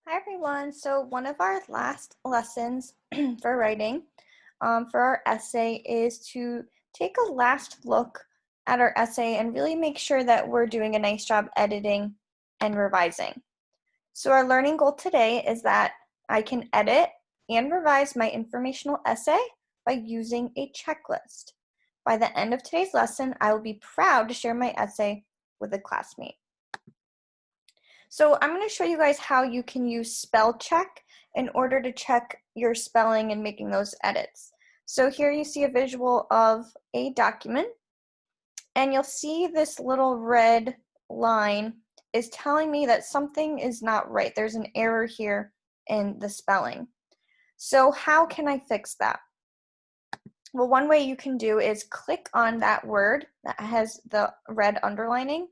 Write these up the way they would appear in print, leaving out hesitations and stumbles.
Hi everyone. So one of our last lessons for writing for our essay is to take a last look at our essay and really make sure that we're doing a nice job editing and revising. So our learning goal today is that I can edit and revise my informational essay by using a checklist. By the end of today's lesson, I will be proud to share my essay with a classmate. So I'm going to show you guys how you can use spell check in order to check your spelling and making those edits. So here you see a visual of a document, and you'll see this little red line is telling me that something is not right. There's an error here in the spelling. So how can I fix that? Well, one way you can do is click on that word that has the red underlining.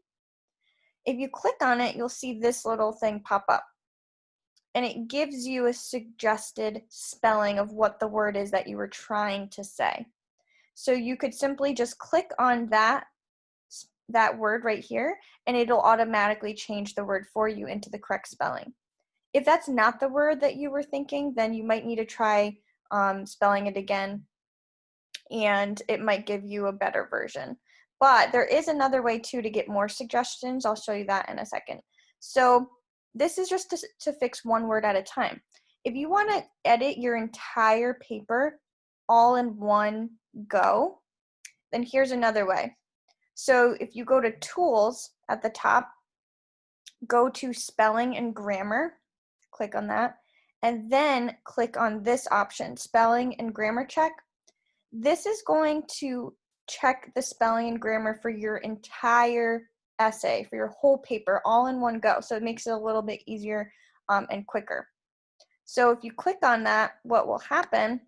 If you click on it, you'll see this little thing pop up. And it gives you a suggested spelling of what the word is that you were trying to say. So you could simply just click on that word right here, and it'll automatically change the word for you into the correct spelling. If that's not the word that you were thinking, then you might need to try spelling it again, and it might give you a better version. But there is another way too to get more suggestions. I'll show you that in a second. So this is just to fix one word at a time. If you want to edit your entire paper all in one go, then here's another way. So if you go to Tools at the top, go to Spelling and Grammar, click on that, and then click on this option, Spelling and Grammar Check. This is going to check the spelling and grammar for your entire essay, for your whole paper, all in one go. So it makes it a little bit easier and quicker. So if you click on that, what will happen,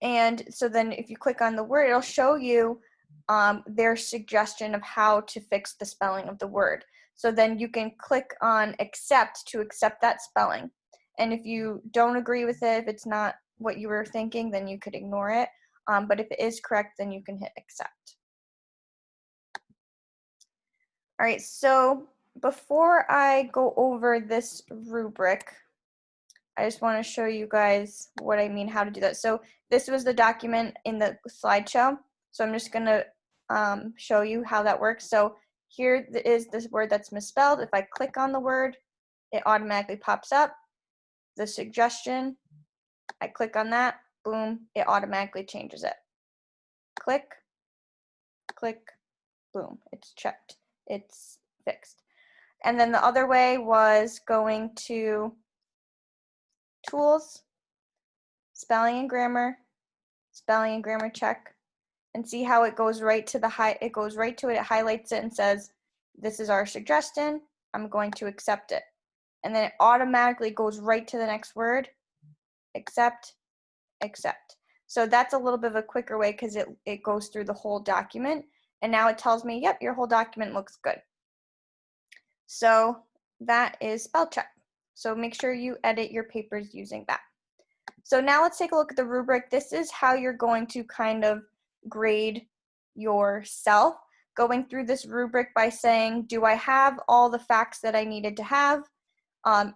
and so then if you click on the word, it'll show you their suggestion of how to fix the spelling of the word. So then you can click on accept to accept that spelling. And if you don't agree with it, if it's not what you were thinking, then you could ignore it. But if it is correct, then you can hit accept. All right, so before I go over this rubric, I just want to show you guys what I mean, how to do that. So this was the document in the slideshow. So I'm just going to show you how that works. So here is this word that's misspelled. If I click on the word, it automatically pops up. The suggestion, I click on that, boom, it automatically changes it. Click, click, boom, it's checked, it's fixed. And then the other way was going to Tools, Spelling and Grammar Check, and see how it goes right to it goes right to it, it highlights it and says, this is our suggestion, I'm going to accept it. And then it automatically goes right to the next word, accept, accept. So that's a little bit of a quicker way because it goes through the whole document. And now it tells me, yep, your whole document looks good. So that is spell check. So make sure you edit your papers using that. So now let's take a look at the rubric. This is how you're going to kind of grade yourself. Going through this rubric by saying, do I have all the facts that I needed to have?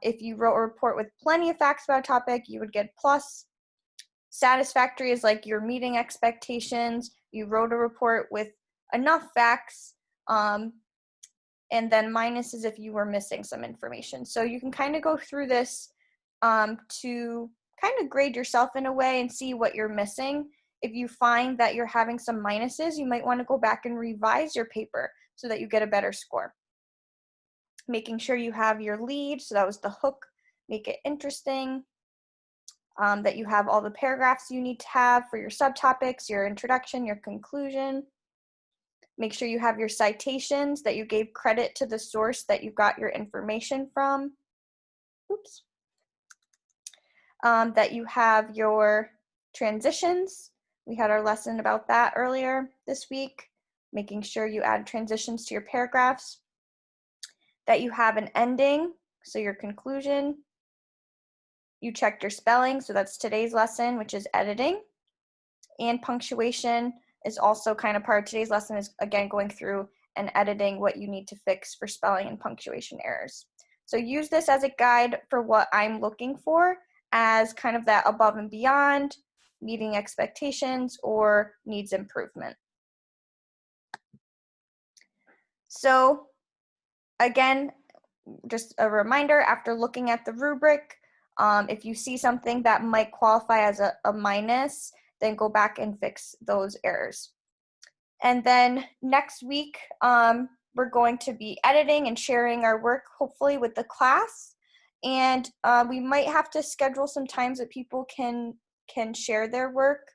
If you wrote a report with plenty of facts about a topic, you would get plus. Satisfactory is like you're meeting expectations. You wrote a report with enough facts. And then minus is if you were missing some information. So you can kind of go through this to kind of grade yourself in a way and see what you're missing. If you find that you're having some minuses, you might want to go back and revise your paper so that you get a better score. Making sure you have your lead, so that was the hook, make it interesting. That you have all the paragraphs you need to have for your subtopics, your introduction, your conclusion. Make sure you have your citations, that you gave credit to the source that you got your information from. Oops. That you have your transitions. We had our lesson about that earlier this week. Making sure you add transitions to your paragraphs. That you have an ending, so your conclusion. You checked your spelling, so that's today's lesson, which is editing. And punctuation is also kind of part of today's lesson, is again going through and editing what you need to fix for spelling and punctuation errors. So use this as a guide for what I'm looking for as kind of that above and beyond, meeting expectations, or needs improvement. So again, just a reminder, after looking at the rubric, if you see something that might qualify as a minus, then go back and fix those errors. And then next week, we're going to be editing and sharing our work, hopefully, with the class. And we might have to schedule some times that people can share their work.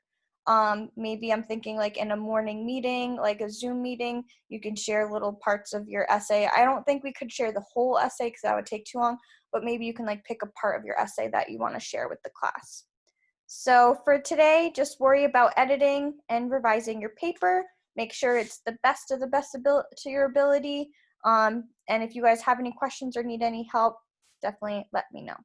Maybe I'm thinking like in a morning meeting, like a Zoom meeting, you can share little parts of your essay. I don't think we could share the whole essay because that would take too long, but maybe you can like pick a part of your essay that you want to share with the class. So for today, just worry about editing and revising your paper. Make sure it's the best of the best to your ability. And if you guys have any questions or need any help, definitely let me know.